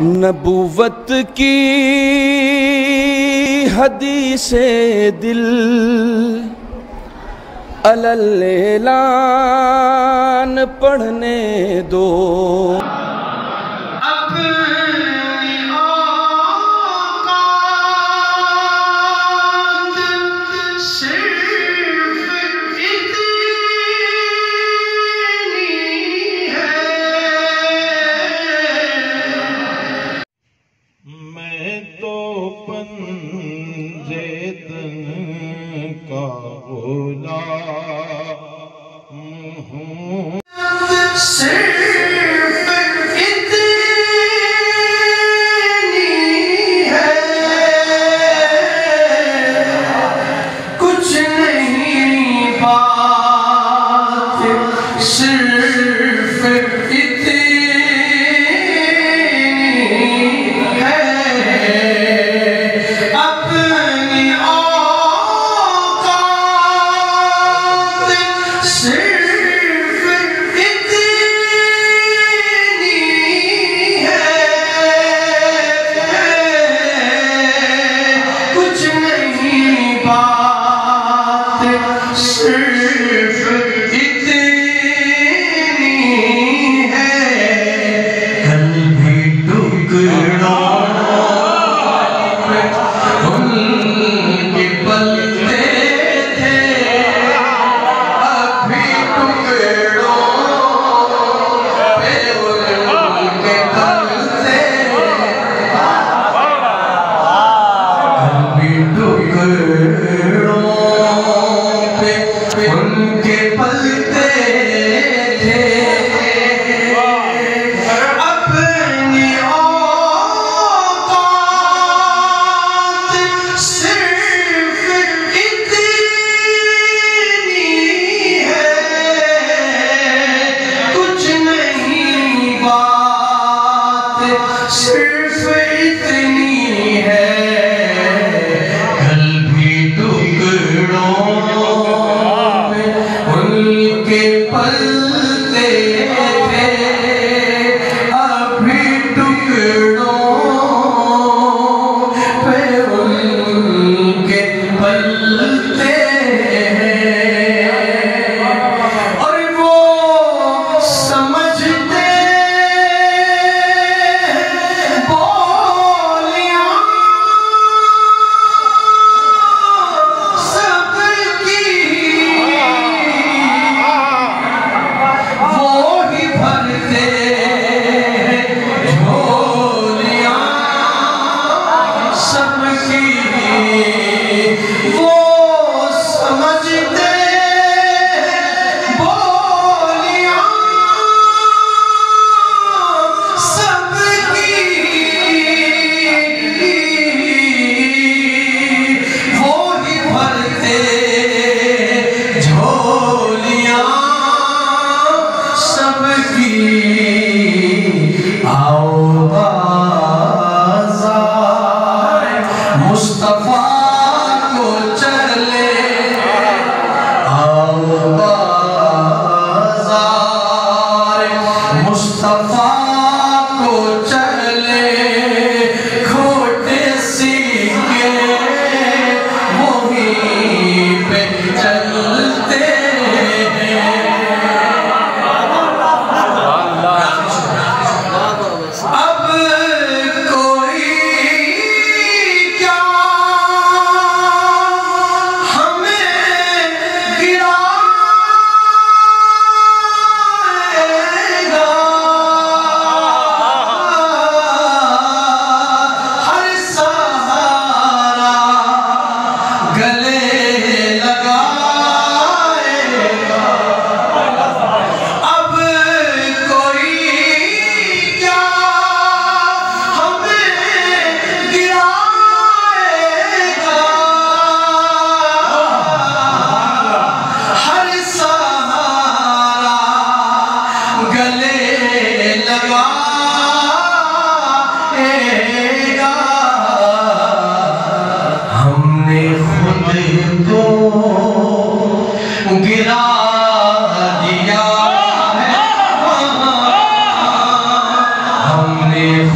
نبوت کی حدیث دل الاعلان پڑھنے دو،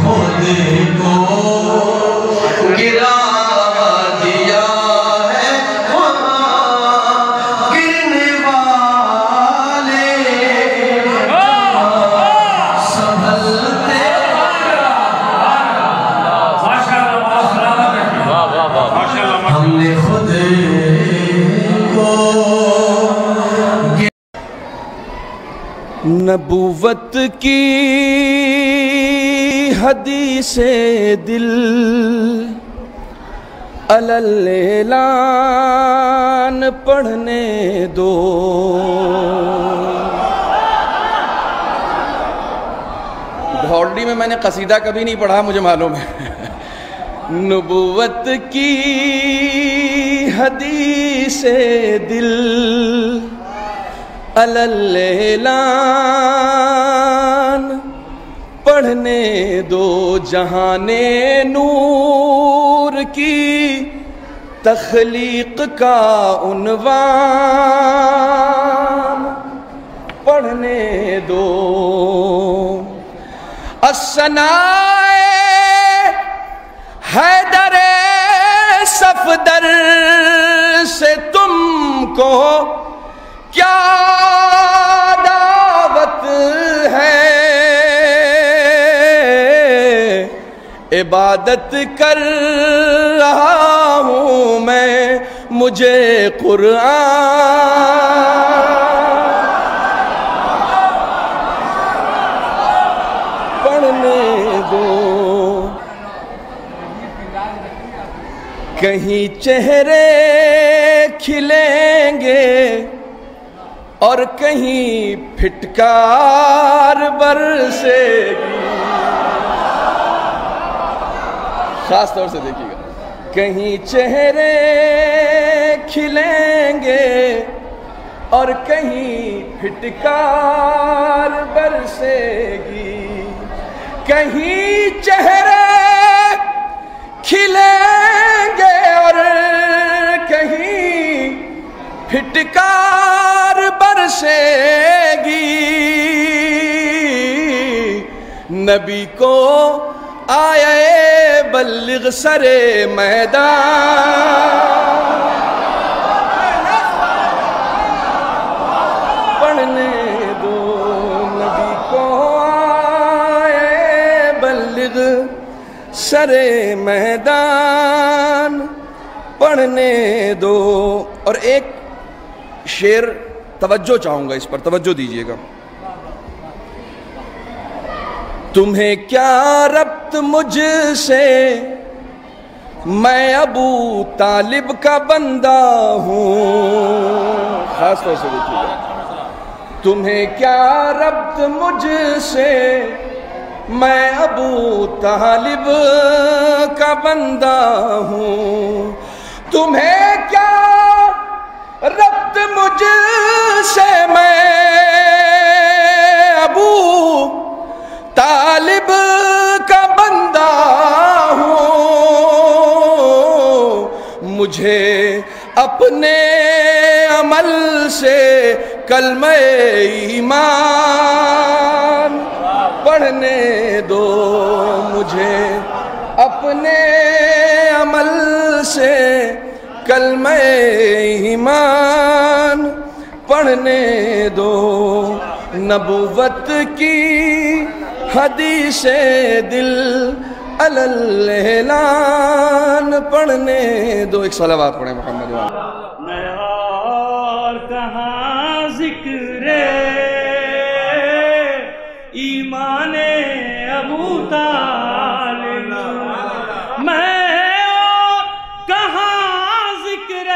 خود نے خود کو نبوت کی حدیث دل اعلان پڑھنے دو. دھوڑی میں نے قصیدہ کبھی نہیں پڑھا، مجھے معلوم ہے. نبوت کی حدیث دل اعلان پڑھنے دو. جہان نور کی تخلیق کا عنوان پڑھنے دو. الثنائے حیدر صفدر سے تم کو کیا دعوت ہے. عبادت کر رہا ہوں میں، مجھے قرآن پڑھنے دو. کہیں چہرے کھلیں گے اور کہیں پھٹکار برسے گی. خاص طور سے دیکھیے گا. کہیں چہرے کھلیں گے اور کہیں پھٹکار برسے گی. کہیں چہرے کھلیں گے اور کہیں پھٹکار برسے گی. نبی کو آئے بلغ سر میدان پڑھنے دو. نبی کو آئے بلغ سر میدان پڑھنے دو. اور ایک شعر توجہ چاہوں گا، اس پر توجہ دیجئے گا. تمہیں کیا ربط مجھ سے، میں ابو طالب کا بندہ ہوں. خاص طور سے دیکھیے گا. تمہیں کیا ربط مجھ سے، میں ابو طالب کا بندہ ہوں. تمہیں کیا ربط مجھ سے، میں ابو طالب کا بندہ ہوں. مجھے اپنے عمل سے کلمہ ایمان پڑھنے دو. مجھے اپنے عمل سے کلمہ ایمان پڑھنے دو. نبوت کی حدیث دل اعلان پڑھنے دو. ایک صلوات پڑھیں محمد والا. میں اور کہاں ذکر ایمان ابو طالب، میں اور کہاں ذکر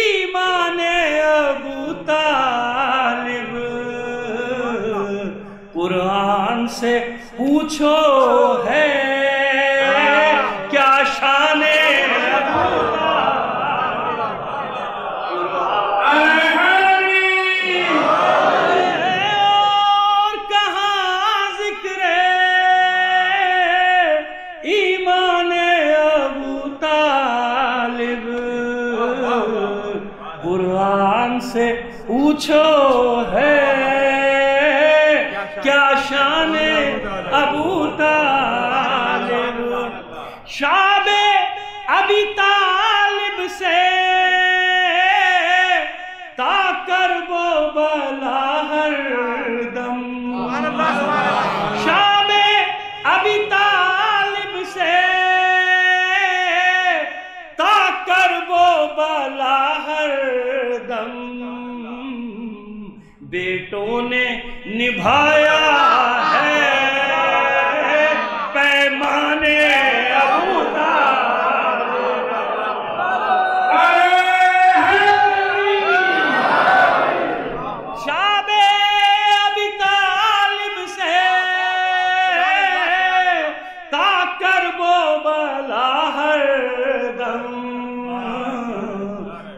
ایمان ابو طالب. قرآن سے پوچھو ہے کیا شان ابو طالب. اور کہاں ذکر ایمان ابو طالب. قرآن سے پوچھو ہے کیا شان ابو طالب. شاب ابی طالب سے تا کرب و بلا ہر دم. شاب ابی طالب سے بلا ہر دم بیٹوں نے نبھایا ہے پیمانے ابو طالب شاب ابی طالب سے تا کرب و بلا ہر دم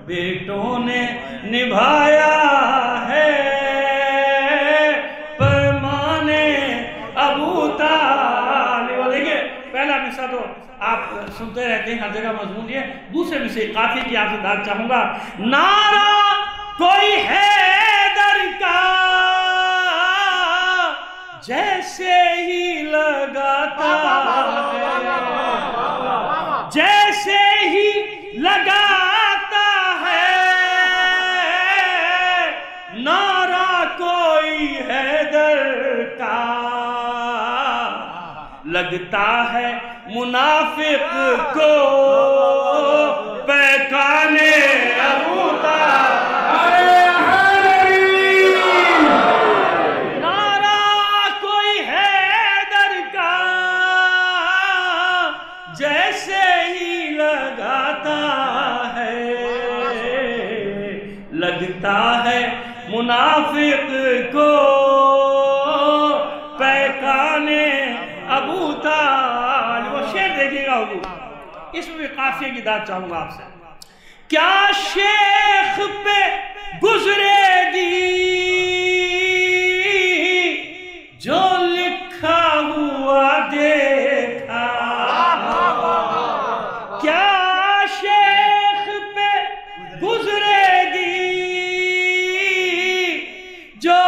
بیٹوں نے نبھایا ہے پیمانے ابو طالب. دیکھیے پہلا مصرع تو آپ سنتے رہتے ہیں ہر جگہ مضمون یہ. دوسرے مصرع قافیے کی آپ سے داد چاہوں گا. نعرہ کوئی حیدر کا جیسے ہی لگاتا ہے جیسے ہی لگاتا ہے نعرہ کوئی حیدر کا لگتا ہے منافق کو پیکانے ابو طالب نعرہ کوئی حیدر کا جیسے ہی لگاتا ہے لگتا ہے منافق کو پیکانے ابو طالب. وہ شعر دیکھیے گا حضور اس میں بھی قافیے کی داد چاہوں گا آپ سے. کیا شیخ پہ گزرے گی جو لکھا ہوا دیکھا کیا شیخ پہ گزرے گی جو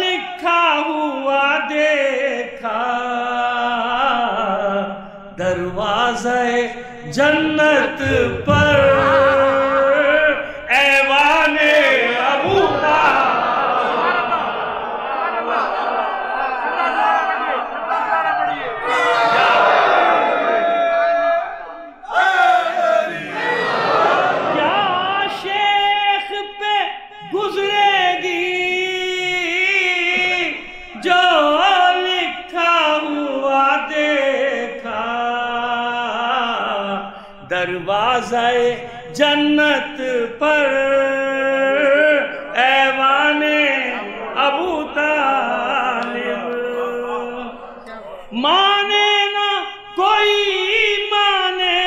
لکھا ہوا دیکھا دروازہ جنت پر ایوان ابو کیا شیخ پہ گزرے گی جو لکھا ہوا دیکھا دروازہ جنت پر ایوان ابو طالب. مانے نہ کوئی مانے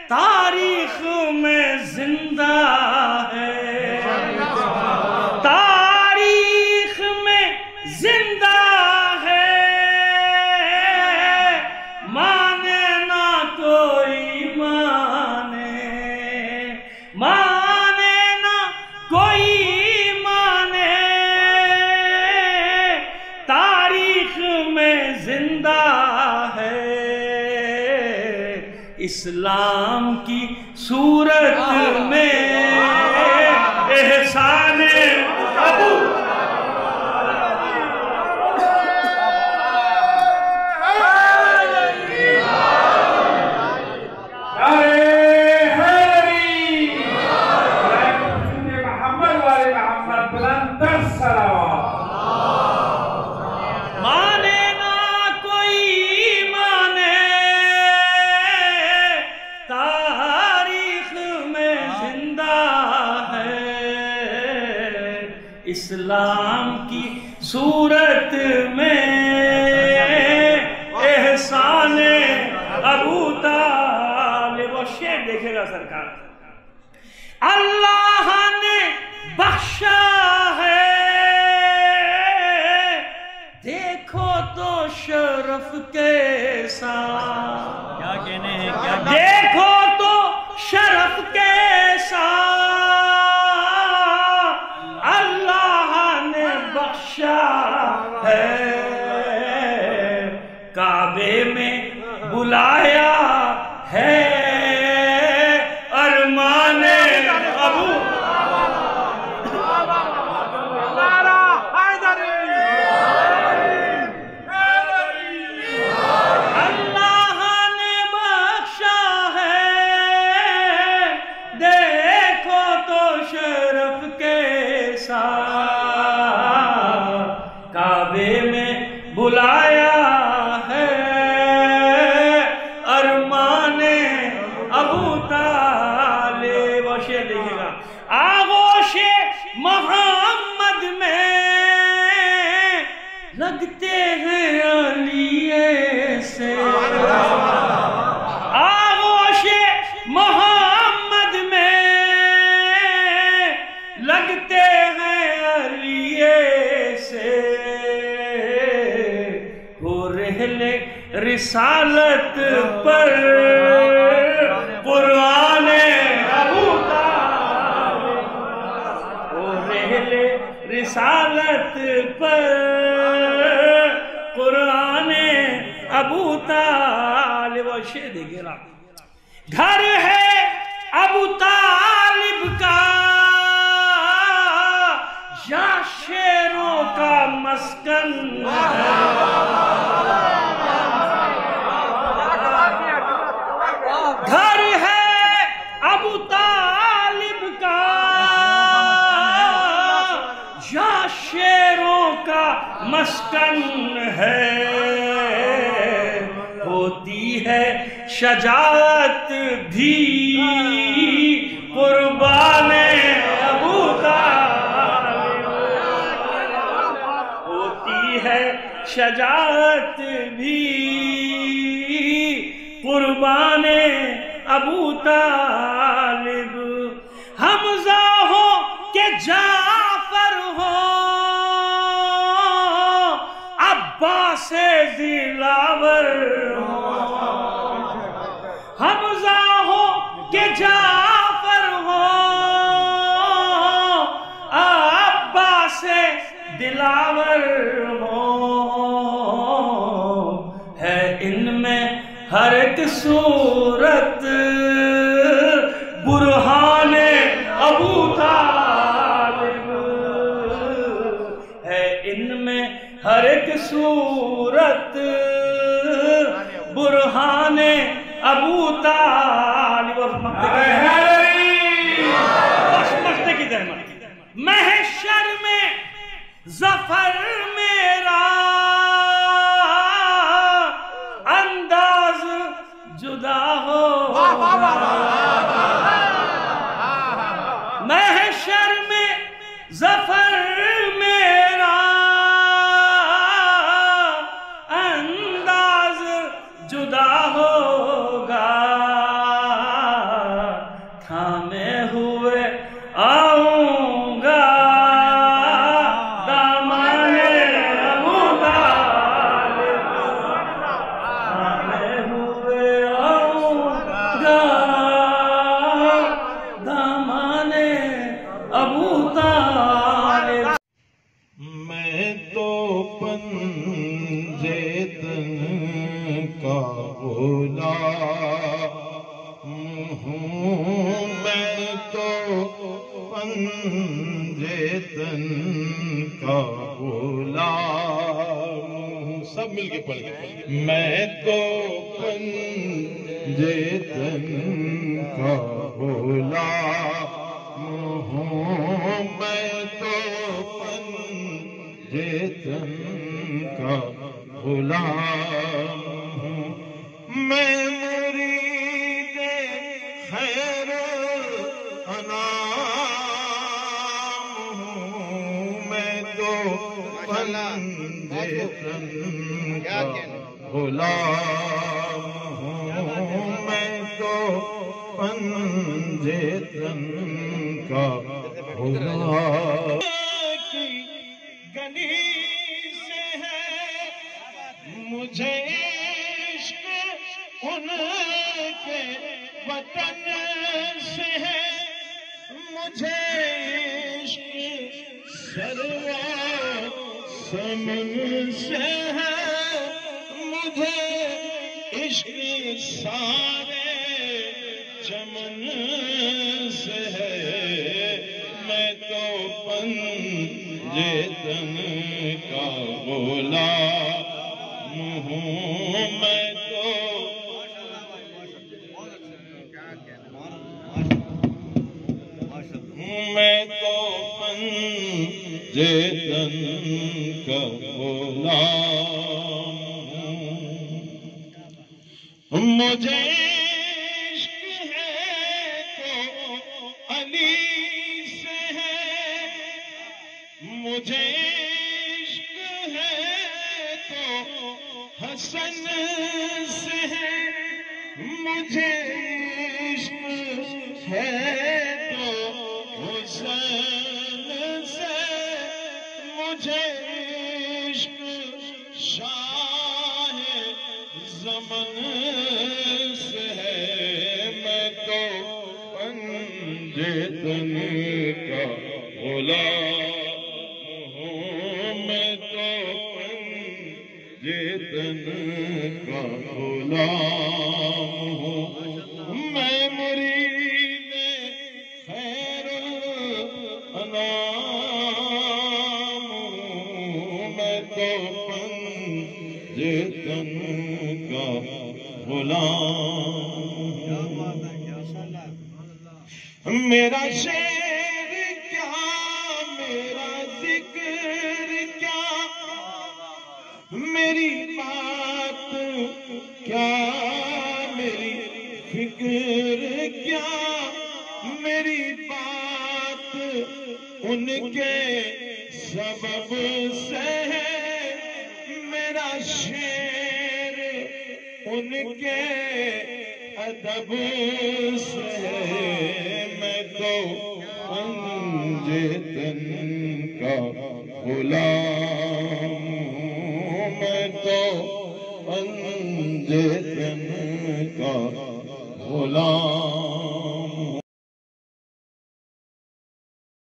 تاریخ میں زندہ ہے تاریخ میں زندہ ہے مانے نہ کوئی مانے مانے نہ کوئی مانے تاریخ میں زندہ ہے اسلام کی صورت میں احسان ابو اسلام کی صورت میں احسان ابو طالب. وہ شعر دیکھے گا سرکار. اللہ نے بخشا ہے دیکھو تو شرف کے ساتھ کیا کہنے ہیں کیا دیکھو تو شرف کے ساتھ ہے کعبے میں بلایا ہے ارمان ابو اللہ نے بخشا ہے آغوش محمد میں لگتے ہیں علی سے، آغوش محمد میں لگتے ہیں علی سے، ہو رحلے رسالت پر قرآن ابو طالب، ہو رحلے رسالت پر قرآن ابو طالب. اور شعر دیکھئے نا، گھر ہے ابو طالب کا یا شیروں کا مسکن ہے، گھر ہے ابو طالب کا یا شیروں کا مسکن ہے، ہوتی ہے شجاعت بھی قربان ابو طالب، ہوتی ہے شجاعت بھی قربان ابو طالب. حمزہ ہو کہ جعفر ہو، عباس دلاور ہو، حمزہ ہو کہ جعفر ہو، عباس دلاور ہو، ہے ان میں ہر ایک صورت برہان ابو طالب، ہے ان میں ہر ایک صورت برہان ابو طالب. اور مقتے کی زحمت، محشر میں ظفر میرا انداز جدا ہو، محشر میں ظفر میرا انداز جدا ہوگا، تھامے ہوئے آؤں گا دامان ابو طالب، تھامے ہوئے آؤں گا دامان ابو طالب. میں تو پنجے تن کا غلام ہوں، میں تو پنجے تن کا غلام ہوں. سب مل کے پڑھ گئے. میں تو پنجے تن کا غلام ہوں، میں تو پنجے تن کا غلام ہوں، میں مرید خیر انام ہوں، میں تو پنجے تن کا غلام ہوں، میں تو پنجے تن کا غلام. گلی سے ہے مجھے عشق، ان کے وطن سے ہے مجھے عشق، سرور سمن سے ہے مجھے عشق، سارے چمن سے ہے. میں تو پنجے تن کا غلام ہوں، میں تو پنجے تن کا غلام ہوں. مجھے عشق ہے تو علی مجھے عشق ہے تو حسن سے ہے، مجھے عشق ہے تو حسن سے، مجھے عشق شاہ زمن سے ہے، میں تو پنجتن کا غلام ہوں، میں تو پنجتن کا غلام ہوں، میں مرید خیر الانام ہوں، میں تو پنجتن کا غلام ہوں۔ میرا شعر کیا، میرا ذکر کیا، میری بات کیا، میری فکر کیا، میری بات ان کے سبب سے ہے، میرا شعر ان کے ادب سے ہے، میں تو پنجتن کا غلام ہوں، میں تو پنجتن کا غلام